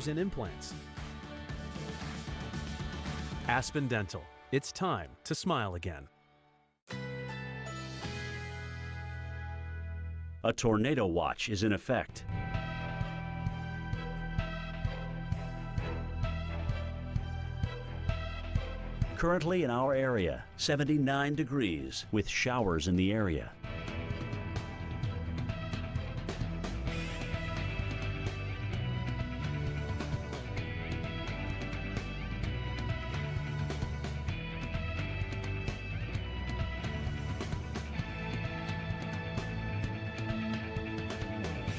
fillers and implants. Aspen Dental. It's time to smile again. A tornado watch is in effect. Currently in our area, 79 degrees with showers in the area.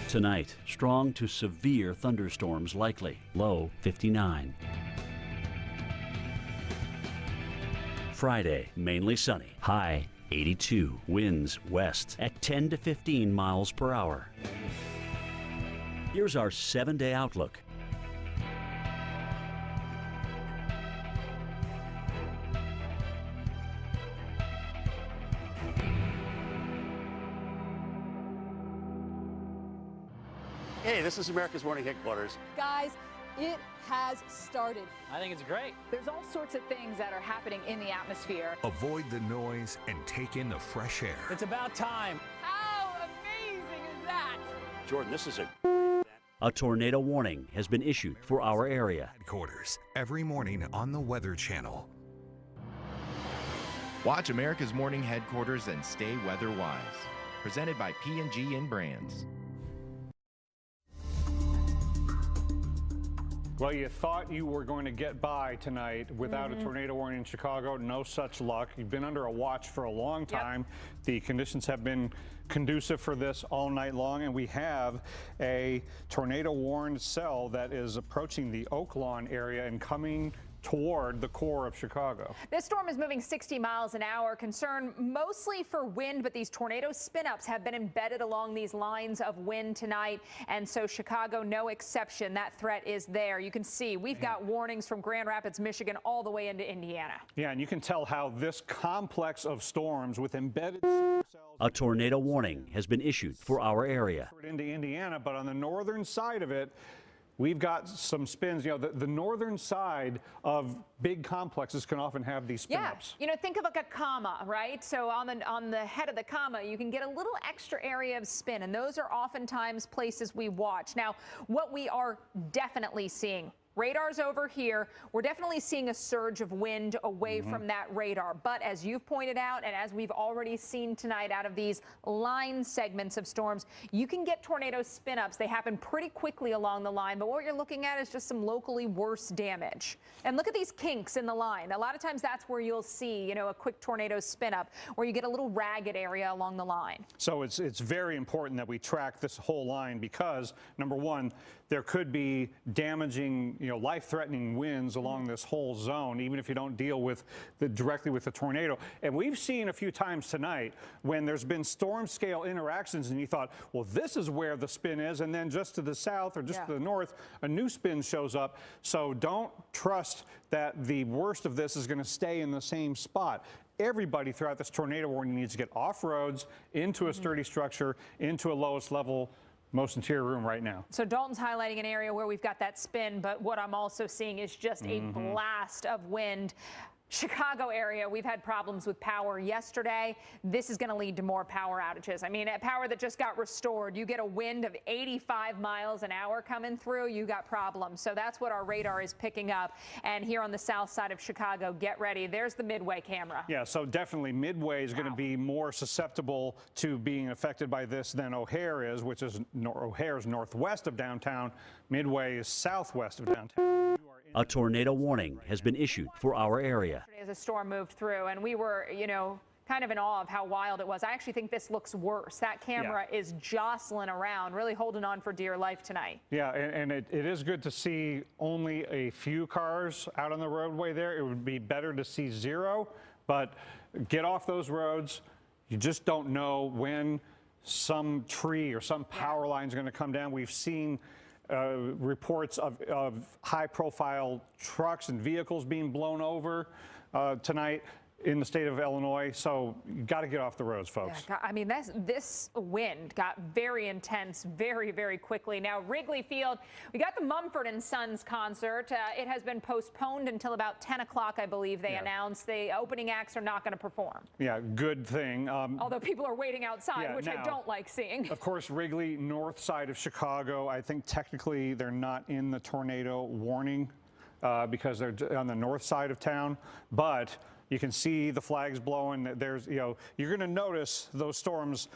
Tonight, strong to severe thunderstorms likely, low 59. Friday, mainly sunny, high 82, winds west at 10 to 15 miles per hour. Here's our 7-day outlook. Hey, this is America's Morning Headquarters. Guys, it has started. I think it's great. There's all sorts of things that are happening in the atmosphere. Avoid the noise and take in the fresh air. It's about time. How amazing is that? Jordan, this is A tornado warning has been issued for our area. Headquarters, every morning on the Weather Channel. Watch America's Morning Headquarters and stay weather-wise. Presented by P&G and Brands. Well, you thought you were going to get by tonight without a tornado warning in Chicago. No such luck. You've been under a watch for a long time. Yep. The conditions have been conducive for this all night long, and we have a tornado warned cell that is approaching the Oak Lawn area and coming toward the core of Chicago. This storm is moving 60 miles an hour. Concern mostly for wind, but these tornado spin-ups have been embedded along these lines of wind tonight, and so Chicago, no exception. That threat is there. You can see we've got warnings from Grand Rapids, Michigan, all the way into Indiana. Yeah, and you can tell how this complex of storms with embedded supercells. A tornado warning has been issued for our area. Into Indiana, but on the northern side of it, we've got some spins. You know, the northern side of big complexes can often have these spin-ups. Yeah, you know, think of like a comma, right? So on the head of the comma, you can get a little extra area of spin, and those are oftentimes places we watch. Now, what we are definitely seeing, radar's over here. We're definitely seeing a surge of wind away from that radar. But as you've pointed out, and as we've already seen tonight out of these line segments of storms, you can get tornado spin-ups. They happen pretty quickly along the line, but what you're looking at is just some locally worse damage. And look at these kinks in the line. A lot of times that's where you'll see, you know, a quick tornado spin-up, where you get a little ragged area along the line. So it's very important that we track this whole line because, number one, there could be damaging, you know, life-threatening winds along this whole zone, even if you don't deal with directly with the tornado. And we've seen a few times tonight when there's been storm scale interactions and you thought, well, this is where the spin is, and then just to the south or just to the north, a new spin shows up. So don't trust that the worst of this is going to stay in the same spot. Everybody throughout this tornado warning needs to get off roads, into a sturdy structure, into a lowest level, most interior room right now. So Dalton's highlighting an area where we've got that spin, but what I'm also seeing is just a blast of wind. Chicago area, we've had problems with power yesterday. This is going to lead to more power outages. I mean, power that just got restored, you get a wind of 85 miles an hour coming through, you got problems. So that's what our radar is picking up. And here on the south side of Chicago, get ready. There's the Midway camera. Yeah, so definitely Midway is going to be more susceptible to being affected by this than O'Hare is, which is O'Hare's northwest of downtown. Midway is southwest of downtown. A tornado warning has been issued for our area. As a storm moved through, and we were, you know, kind of in awe of how wild it was. I actually think this looks worse. That camera is jostling around, really holding on for dear life tonight. Yeah, and it is good to see only a few cars out on the roadway there. It would be better to see zero, but get off those roads. You just don't know when some tree or some power line is going to come down. We've seen reports of high-profile trucks and vehicles being blown over tonight. in the state of Illinois, so you got to get off the roads, folks. Yeah, I mean, this wind got very intense very, very quickly. Now, Wrigley Field, we got the Mumford & Sons concert. It has been postponed until about 10 o'clock, I believe they announced. The opening acts are not going to perform. Yeah, good thing. Although people are waiting outside, which I don't like seeing. Of course, Wrigley, north side of Chicago, I think technically they're not in the tornado warning because they're on the north side of town, but you can see the flags blowing. There's, you're going to notice those storms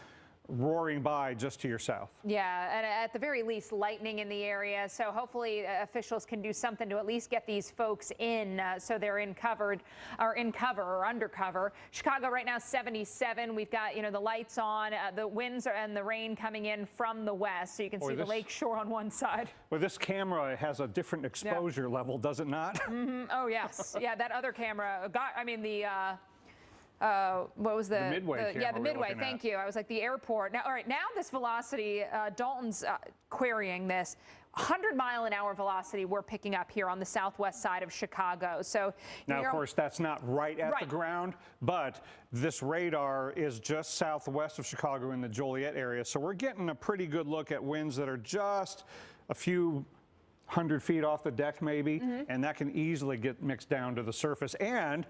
roaring by just to your south. Yeah, and at the very least, lightning in the area. So hopefully officials can do something to at least get these folks in so they're in cover or undercover. Chicago right now 77. We've got, the lights on, the winds and the rain coming in from the west. So you can see the lake shore on one side. Well, this camera has a different exposure level, does it not? Mm-hmm. Oh, yes. Yeah, that other camera what was the Midway camera? Yeah, the Midway. Thank you. I was like the airport. Now, all right. Now this velocity, Dalton's querying this. 100-mile-an-hour velocity we're picking up here on the southwest side of Chicago. So now, of course, that's not right at the ground, but this radar is just southwest of Chicago in the Joliet area. So we're getting a pretty good look at winds that are just a few 100 feet off the deck, maybe, and that can easily get mixed down to the surface. And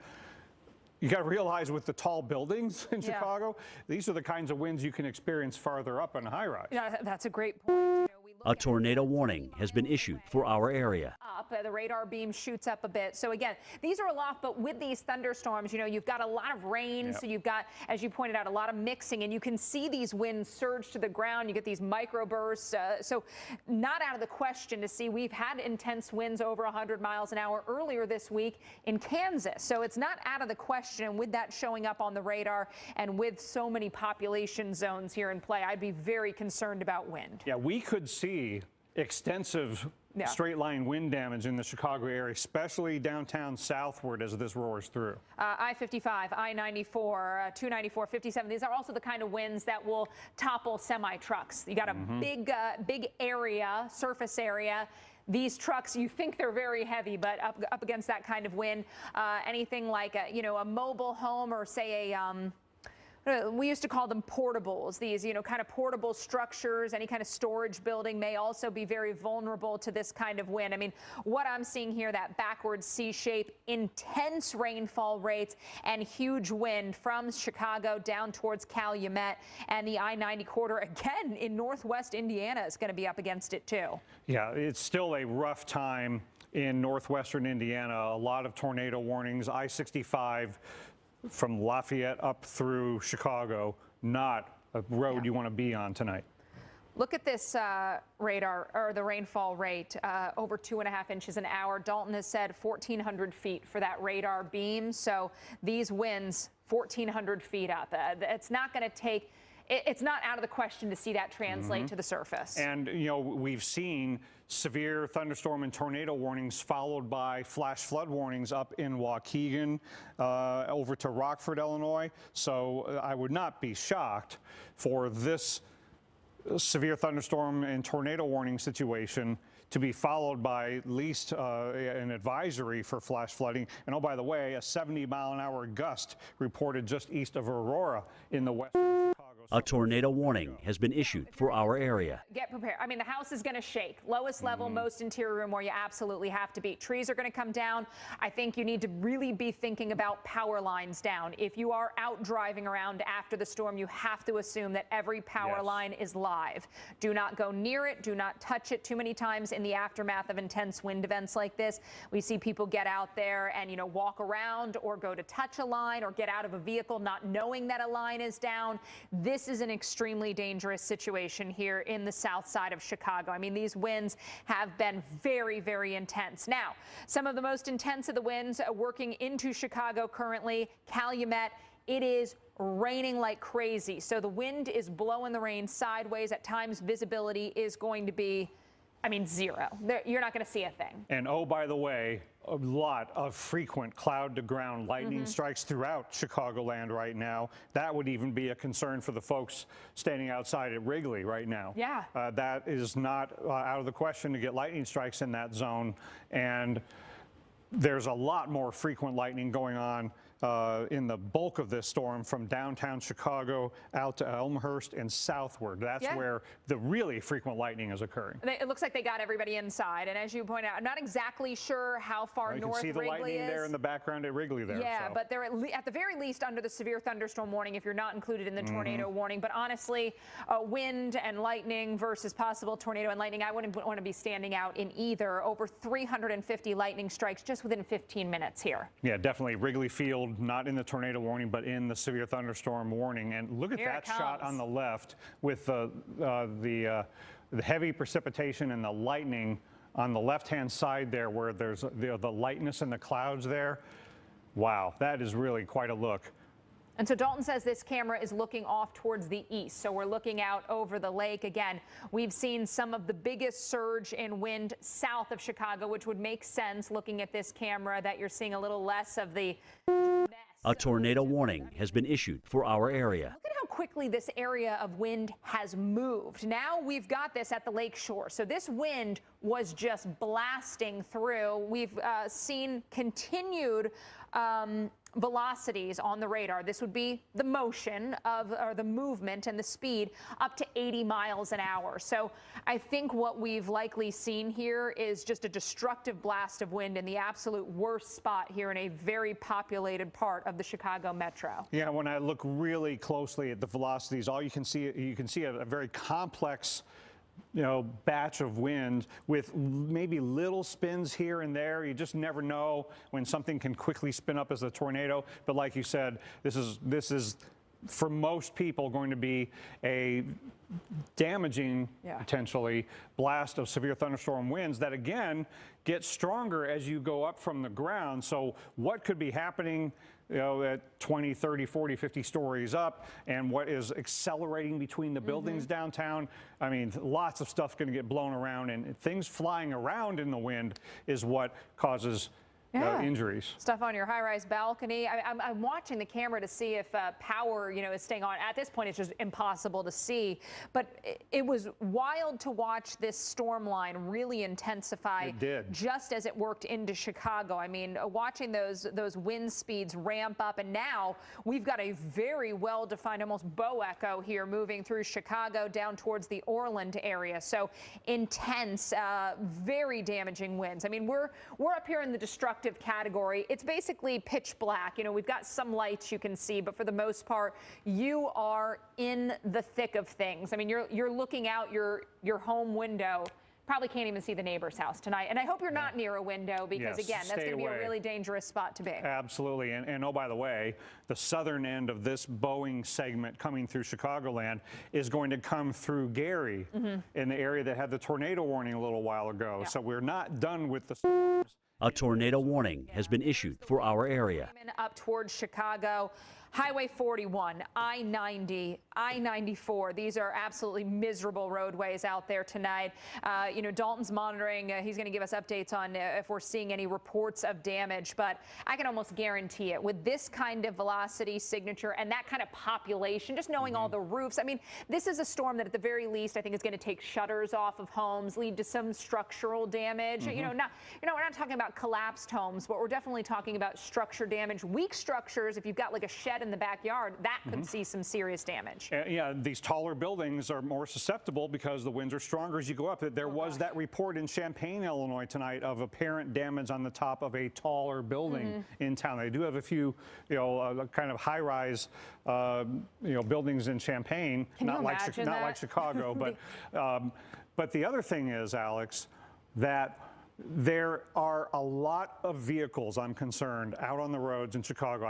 you got to realize with the tall buildings in Chicago, these are the kinds of winds you can experience farther up on high rise. Yeah, that's a great point. A tornado warning has been issued for our area. The radar beam shoots up a bit. So again, these are aloft, but with these thunderstorms, you've got a lot of rain. So you've got, as you pointed out, a lot of mixing, and you can see these winds surge to the ground. You get these microbursts. So not out of the question to see. We've had intense winds over 100 miles an hour earlier this week in Kansas. So it's not out of the question. And with that showing up on the radar and with so many population zones here in play, I'd be very concerned about wind. Yeah, we could see extensive straight line wind damage in the Chicago area, especially downtown southward as this roars through. I-55, I-94, 294, 57. These are also the kind of winds that will topple semi-trucks. You got a big area, surface area. These trucks, you think they're very heavy, but up against that kind of wind, anything like a mobile home or say we used to call them portables. These, kind of portable structures, any kind of storage building may also be very vulnerable to this kind of wind. I mean, what I'm seeing here, that backwards C shape, intense rainfall rates and huge wind from Chicago down towards Calumet, and the I-90 corridor again in northwest Indiana is going to be up against it too. Yeah, it's still a rough time in northwestern Indiana. A lot of tornado warnings. I-65 from Lafayette up through Chicago, not a road you want to be on tonight. Look at this radar, or the rainfall rate, over 2.5 inches an hour. Dalton has said 1,400 feet for that radar beam. So these winds, 1,400 feet up. It's not going to take. It's not out of the question to see that translate to the surface. And, we've seen severe thunderstorm and tornado warnings followed by flash flood warnings up in Waukegan, over to Rockford, Illinois. So I would not be shocked for this severe thunderstorm and tornado warning situation to be followed by at least an advisory for flash flooding. And oh, by the way, a 70-mile-an-hour gust reported just east of Aurora in the western Chicago. A tornado warning has been issued for our area. Get prepared. I mean, the house is going to shake. Lowest level, most interior room where you absolutely have to be. Trees are going to come down. I think you need to really be thinking about power lines down. If you are out driving around after the storm, you have to assume that every power line is live. Do not go near it. Do not touch it. Too many times in the aftermath of intense wind events like this, we see people get out there and, walk around or go to touch a line or get out of a vehicle not knowing that a line is down. This is an extremely dangerous situation here in the south side of Chicago. I mean, these winds have been very, very intense. Now, some of the most intense of the winds working into Chicago currently, Calumet. It is raining like crazy. So the wind is blowing the rain sideways. At times, visibility is going to be, zero. You're not going to see a thing. And oh, by the way, a lot of frequent cloud-to-ground lightning strikes throughout Chicagoland right now. That would even be a concern for the folks standing outside at Wrigley right now. Yeah. That is not out of the question to get lightning strikes in that zone. And there's a lot more frequent lightning going on in the bulk of this storm from downtown Chicago out to Elmhurst and southward. That's where the really frequent lightning is occurring. It looks like they got everybody inside. And as you point out, I'm not exactly sure how far north Wrigley is. You can see the lightning there in the background at Wrigley there. Yeah, so. But they're at the very least under the severe thunderstorm warning if you're not included in the tornado warning. But honestly, wind and lightning versus possible tornado and lightning, I wouldn't want to be standing out in either. Over 350 lightning strikes just within 15 minutes here. Yeah, definitely. Wrigley Field, not in the tornado warning, but in the severe thunderstorm warning. And look at that shot on the left with the heavy precipitation and the lightning on the left-hand side there where there's the lightness in the clouds there. Wow, that is really quite a look. And so Dalton says this camera is looking off towards the east. So we're looking out over the lake. Again, we've seen some of the biggest surge in wind south of Chicago, which would make sense looking at this camera that you're seeing a little less of the mess. A tornado warning has been issued for our area. Look at how quickly this area of wind has moved. Now we've got this at the lake shore. So this wind was just blasting through. We've seen continued velocities on the radar. This would be the motion of, or the movement and the speed up to 80 miles an hour. So I think what we've likely seen here is just a destructive blast of wind in the absolute worst spot here in a very populated part of the Chicago metro. Yeah, when I look really closely at the velocities, all you can see a very complex batch of wind with maybe little spins here and there. You just never know when something can quickly spin up as a tornado. But like you said, this is for most people going to be a damaging, potentially, blast of severe thunderstorm winds that again get stronger as you go up from the ground. So what could be happening at 20, 30, 40, 50 stories up, and what is accelerating between the buildings downtown? I mean, lots of stuff going to get blown around, and things flying around in the wind is what causes injuries. Stuff on your high-rise balcony. I'm watching the camera to see if power, is staying on. At this point, it's just impossible to see. But it was wild to watch this storm line really intensify. It did. Just as it worked into Chicago. I mean, watching those wind speeds ramp up, and now we've got a very well-defined, almost bow echo here moving through Chicago down towards the Orland area. So intense, very damaging winds. I mean, we're up here in the destructive category. It's basically pitch black. We've got some lights you can see, but for the most part, you are in the thick of things. I mean, you're looking out your home window. Probably can't even see the neighbor's house tonight. And I hope you're not near a window because, again, that's going to be a really dangerous spot to be. Absolutely. And oh, by the way, the southern end of this Boeing segment coming through Chicagoland is going to come through Gary in the area that had the tornado warning a little while ago. So we're not done with the storms. A tornado warning has been issued for our area. Up towards Chicago, Highway 41, I-90, I-94. These are absolutely miserable roadways out there tonight. Dalton's monitoring. He's going to give us updates on if we're seeing any reports of damage. But I can almost guarantee it with this kind of velocity signature and that kind of population, just knowing all the roofs. I mean, this is a storm that at the very least I think is going to take shutters off of homes, lead to some structural damage. We're not talking about collapsed homes, but we're definitely talking about structure damage, weak structures. If you've got like a shed in the backyard, that could see some serious damage. Yeah, these taller buildings are more susceptible because the winds are stronger as you go up. There was that report in Champaign, Illinois tonight of apparent damage on the top of a taller building in town. They do have a few, kind of high-rise, buildings in Champaign, not like Chicago, but the other thing is, Alex, that there are a lot of vehicles, I'm concerned, out on the roads in Chicago.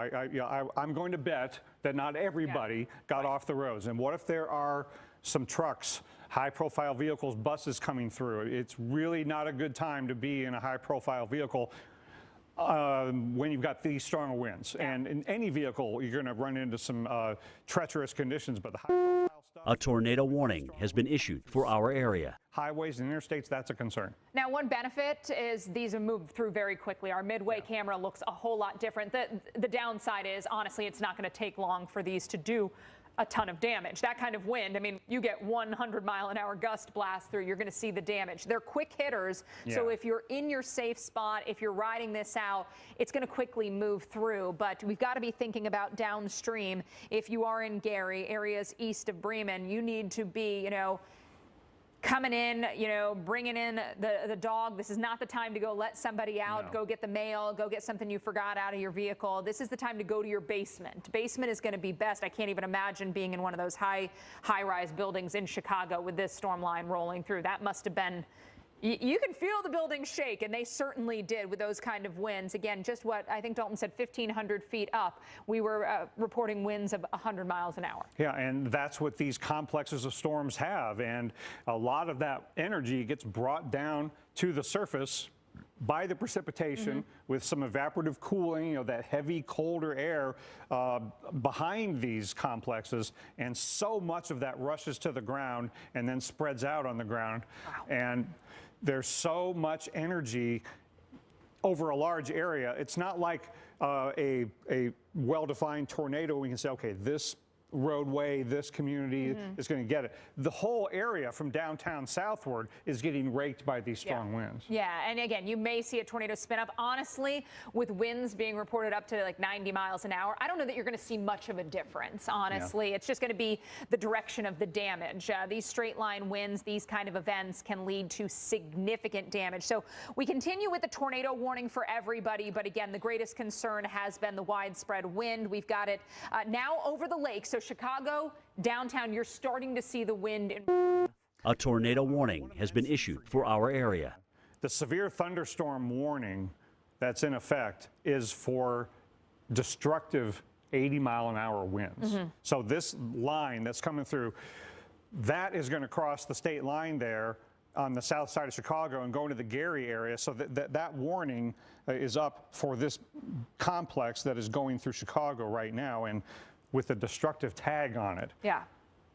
I'm going to bet that not everybody got off the roads. And what if there are some trucks, high-profile vehicles, buses coming through? It's really not a good time to be in a high-profile vehicle when you've got these strong winds. And in any vehicle, you're going to run into some treacherous conditions, but the high-profile stuff... A tornado warning has been issued for our area. Highways and interstates, that's a concern. Now, one benefit is these have moved through very quickly. Our midway camera looks a whole lot different. The downside is, honestly, it's not going to take long for these to do a ton of damage. That kind of wind, I mean, you get 100-mile-an-hour gust blast through, you're going to see the damage. They're quick hitters, so if you're in your safe spot, if you're riding this out, it's going to quickly move through. But we've got to be thinking about downstream. If you are in Gary, areas east of Bremen, you need to be, coming in, bringing in the dog. This is not the time to go let somebody out, go get the mail, go get something you forgot out of your vehicle. This is the time to go to your basement. Basement is going to be best. I can't even imagine being in one of those high-rise buildings in Chicago with this storm line rolling through. That must have been, you can feel the buildings shake, and they certainly did with those kind of winds. Again, just what I think Dalton said, 1,500 feet up, we were reporting winds of 100 miles an hour. Yeah, and that's what these complexes of storms have. And a lot of that energy gets brought down to the surface by the precipitation with some evaporative cooling, that heavy, colder air behind these complexes. And so much of that rushes to the ground and then spreads out on the ground. Wow. And there's so much energy over a large area. It's not like a well-defined tornado. We can say, okay, this roadway, this community is going to get it. The whole area from downtown southward is getting raked by these strong winds. Yeah, and again, you may see a tornado spin up. Honestly, with winds being reported up to like 90 miles an hour, I don't know that you're going to see much of a difference, honestly. It's just going to be the direction of the damage. These straight line winds, these kind of events can lead to significant damage. So we continue with the tornado warning for everybody, but again, the greatest concern has been the widespread wind. We've got it now over the lake. So Chicago, downtown, you're starting to see the wind. A tornado warning has been issued for our area. The severe thunderstorm warning that's in effect is for destructive 80-mile-an-hour winds. So this line that's coming through, that is going to cross the state line there on the south side of Chicago and go into the Gary area. So that warning is up for this complex that is going through Chicago right now, and with a destructive tag on it. Yeah.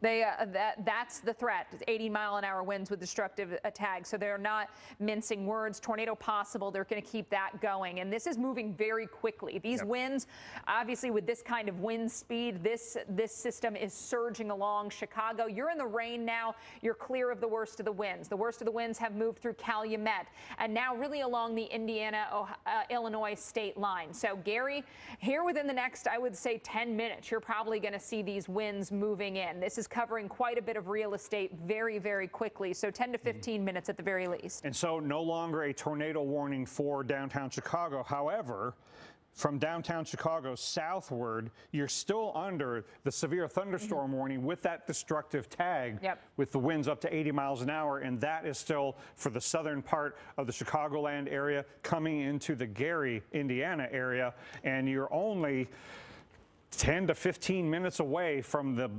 That's the threat. 80-mile-an-hour winds with destructive tag. So they're not mincing words. Tornado possible. They're going to keep that going. And this is moving very quickly. These winds, obviously, with this kind of wind speed, this system is surging along Chicago. You're in the rain now. You're clear of the worst of the winds. The worst of the winds have moved through Calumet and now really along the Indiana-Illinois state line. So Gary, here within the next, I would say, 10 minutes, you're probably going to see these winds moving in. This is covering quite a bit of real estate very, very quickly. So 10 to 15 minutes at the very least. And so no longer a tornado warning for downtown Chicago. However, from downtown Chicago southward, you're still under the severe thunderstorm warning with that destructive tag with the winds up to 80 miles an hour. And that is still for the southern part of the Chicagoland area coming into the Gary, Indiana area. And you're only 10 to 15 minutes away from the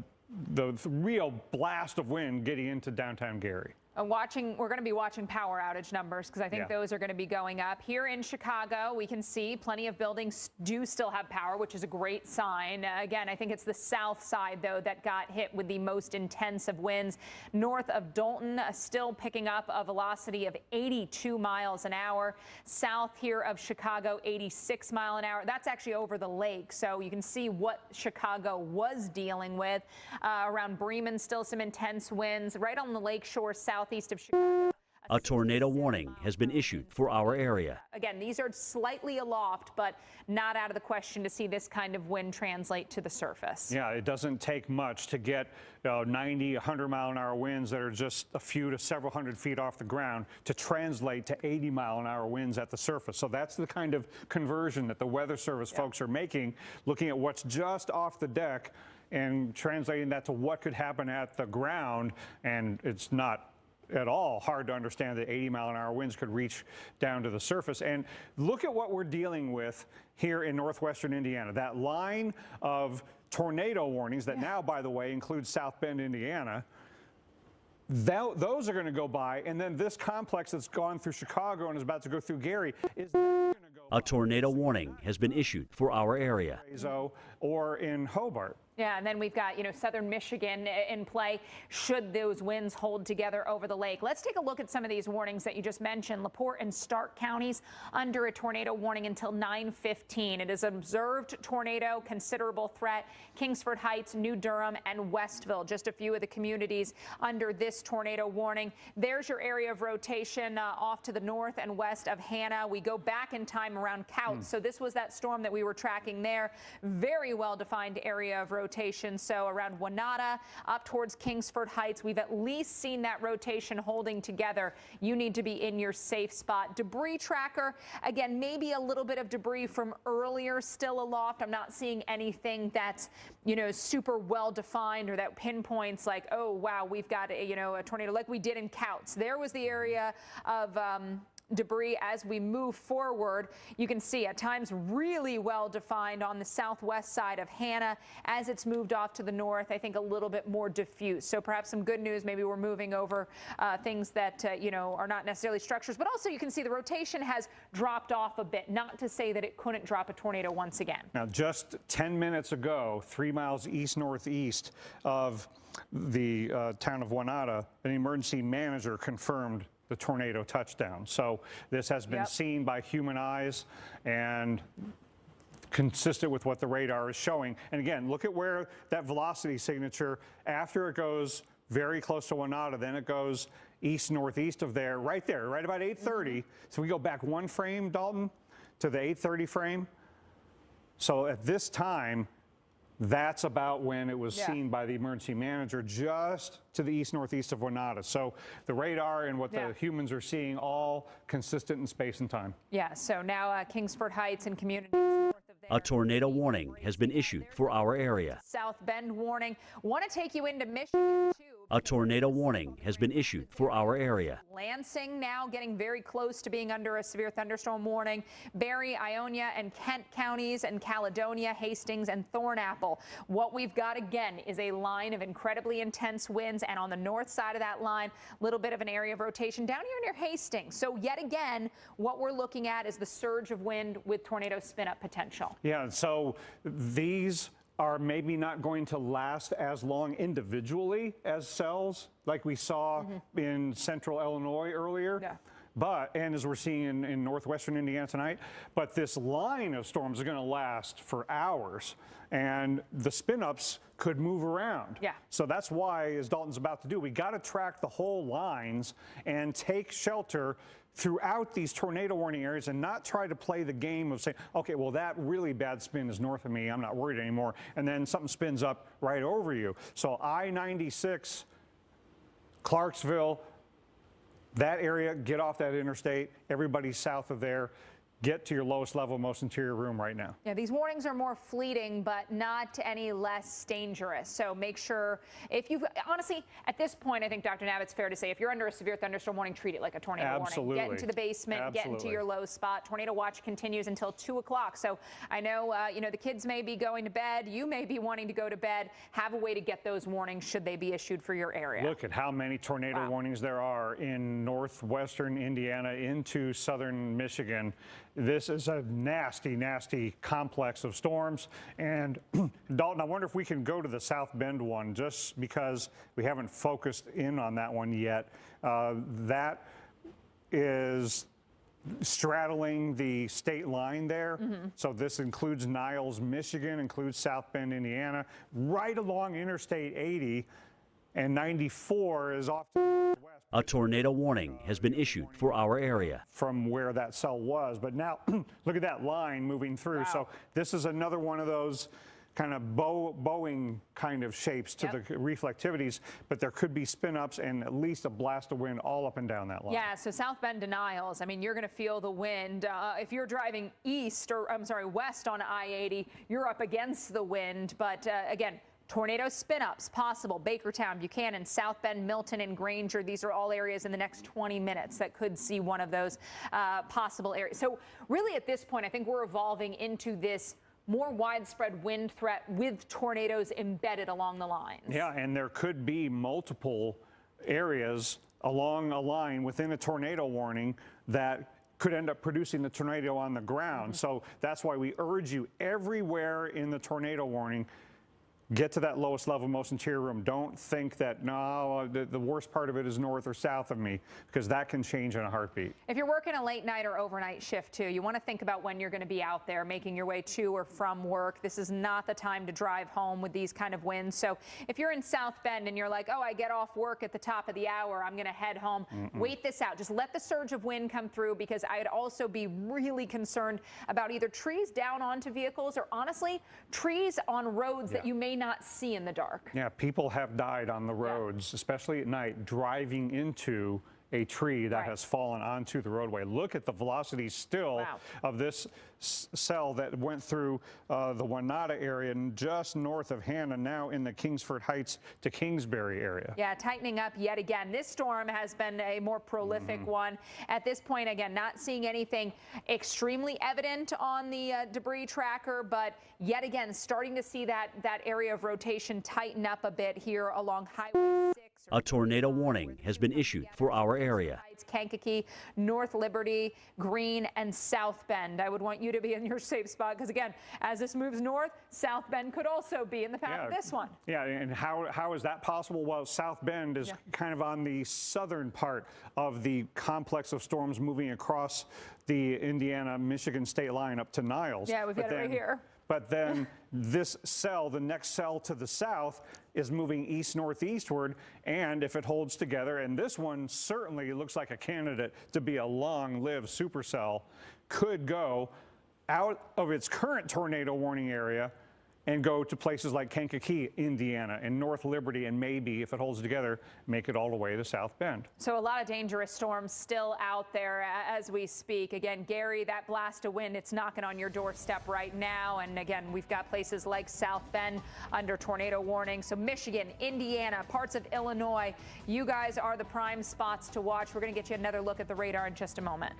real blast of wind getting into downtown Gary. We're going to be watching power outage numbers because I think those are going to be going up. Here in Chicago, we can see plenty of buildings do still have power, which is a great sign. Again, I think it's the south side, though, that got hit with the most intense of winds. North of Dalton, still picking up a velocity of 82 miles an hour. South here of Chicago, 86 mile an hour. That's actually over the lake, so you can see what Chicago was dealing with. Around Bremen, still some intense winds. Right on the lake shore, southeast of Chicago. A tornado warning has been issued for our area. Again, these are slightly aloft, but not out of the question to see this kind of wind translate to the surface. Yeah, it doesn't take much to get 90, 100-mile-an-hour winds that are just a few to several hundred feet off the ground to translate to 80-mile-an-hour winds at the surface. So that's the kind of conversion that the Weather Service folks are making, looking at what's just off the deck and translating that to what could happen at the ground. And it's not at all hard to understand that 80-mile-an-hour winds could reach down to the surface. And look at what we're dealing with here in northwestern Indiana. That line of tornado warnings that now, by the way, includes South Bend, Indiana. Those are going to go by, and then this complex that's gone through Chicago and is about to go through Gary is going to go A tornado warning has been issued for our area. or in Hobart. Yeah, and then we've got, southern Michigan in play should those winds hold together over the lake. Let's take a look at some of these warnings that you just mentioned. LaPorte and Stark counties under a tornado warning until 9:15. It is an observed tornado, considerable threat. Kingsford Heights, New Durham, and Westville, just a few of the communities under this tornado warning. There's your area of rotation off to the north and west of Hannah. We go back in time around Couts. So this was that storm that we were tracking there. Very well-defined area of rotation. So around Wanata up towards Kingsford Heights, we've at least seen that rotation holding together. You need to be in your safe spot. Debris tracker, again, maybe a little bit of debris from earlier still aloft. I'm not seeing anything that's, super well defined or that pinpoints like, oh, wow, we've got a tornado like we did in Couts. There was the area of debris as we move forward. You can see at times really well defined on the southwest side of Hannah. As it's moved off to the north, I think a little bit more diffuse. So perhaps some good news. Maybe we're moving over things that are not necessarily structures, but also you can see the rotation has dropped off a bit. Not to say that it couldn't drop a tornado once again. Now, just 10 minutes ago, 3 miles east-northeast of the town of Wanata, an emergency manager confirmed the tornado touchdown. So this has been seen by human eyes and consistent with what the radar is showing. And again, look at where that velocity signature, after it goes very close to Wanata, then it goes east-northeast of there, right about 8:30. So we go back one frame, Dalton, to the 8:30 frame. So at this time, that's about when it was seen by the emergency manager, just to the east-northeast of Wanata. So the radar and what the humans are seeing, all consistent in space and time. Yeah, so now Kingsford Heights and communities north of there. A tornado warning has been issued for our area. South Bend warning. Want to take you into Michigan, too. A tornado warning has been issued for our area. Lansing now getting very close to being under a severe thunderstorm warning. Berry, Ionia, and Kent counties, and Caledonia, Hastings, and Thornapple. What we've got again is a line of incredibly intense winds, and on the north side of that line, a little bit of an area of rotation down here near Hastings. So yet again, what we're looking at is the surge of wind with tornado spin-up potential. Yeah, so these are maybe not going to last as long individually as cells like we saw in central Illinois earlier. Yeah. But, and as we're seeing in northwestern Indiana tonight, but this line of storms is going to last for hours, and the spin-ups could move around. Yeah. So that's why, as Dalton's about to do, we got to track the whole lines and take shelter throughout these tornado warning areas and not try to play the game of saying, okay, well, that really bad spin is north of me, I'm not worried anymore, and then something spins up right over you. So I-96, Clarksville, that area, get off that interstate. Everybody south of there, get to your lowest level, most interior room right now. Yeah, these warnings are more fleeting, but not any less dangerous. So make sure, if you've, honestly, at this point, I think, Dr. Knapp, it's fair to say, if you're under a severe thunderstorm warning, treat it like a tornado warning. Get into the basement, get into your low spot. Tornado watch continues until 2 o'clock. So I know, the kids may be going to bed. You may be wanting to go to bed. Have a way to get those warnings should they be issued for your area. Look at how many tornado warnings there are in northwestern Indiana into southern Michigan. This is a nasty, nasty complex of storms. And Dalton, I wonder if we can go to the South Bend one, just because we haven't focused in on that one yet. That is straddling the state line there. So this includes Niles, Michigan, includes South Bend, Indiana, right along Interstate 80, and 94 is off to the northwest. A tornado warning has been issued for our area. From where that cell was, but now look at that line moving through. So this is another one of those kind of bowing kind of shapes to the reflectivities, but there could be spin-ups and at least a blast of wind all up and down that line. Yeah, so South Bend to Niles, I mean, you're going to feel the wind. If you're driving west on I-80, you're up against the wind, but again, tornado spin-ups possible. Bakertown, Buchanan, South Bend, Milton, and Granger. These are all areas in the next 20 minutes that could see one of those possible areas. So really at this point, I think we're evolving into this more widespread wind threat with tornadoes embedded along the lines. Yeah, and there could be multiple areas along a line within a tornado warning that could end up producing the tornado on the ground. So that's why we urge you everywhere in the tornado warning, get to that lowest level, most interior room. Don't think that, no, the worst part of it is north or south of me, because that can change in a heartbeat. If you're working a late night or overnight shift too, you want to think about when you're going to be out there making your way to or from work. This is not the time to drive home with these kind of winds. So if you're in South Bend and you're like, oh, I get off work at the top of the hour, I'm going to head home. Wait this out. Just let the surge of wind come through, because I'd also be really concerned about either trees down onto vehicles or, honestly, trees on roads that you may not see in the dark. Yeah, people have died on the roads, especially at night, driving into a tree that has fallen onto the roadway. Look at the velocity still of this cell that went through the Wanata area and just north of Hanna, now in the Kingsford Heights to Kingsbury area. Yeah, tightening up yet again. This storm has been a more prolific one. At this point, again, not seeing anything extremely evident on the debris tracker, but yet again, starting to see that area of rotation tighten up a bit here along Highway 6. A tornado warning has been issued for our area. Kankakee, North Liberty, Green, and South Bend. I would want you to be in your safe spot, because again, as this moves north, South Bend could also be in the path of this one. Yeah, and how is that possible? Well, South Bend is kind of on the southern part of the complex of storms moving across the Indiana-Michigan state line up to Niles. Yeah, we've got it right here. But then this cell, the next cell to the south, is moving east-northeastward, and if it holds together, and this one certainly looks like a candidate to be a long-lived supercell, could go out of its current tornado warning area and go to places like Kankakee, Indiana, and North Liberty, and maybe, if it holds together, make it all the way to South Bend. So a lot of dangerous storms still out there as we speak. Again, Gary, that blast of wind, it's knocking on your doorstep right now. And again, we've got places like South Bend under tornado warning. So Michigan, Indiana, parts of Illinois, you guys are the prime spots to watch. We're going to get you another look at the radar in just a moment.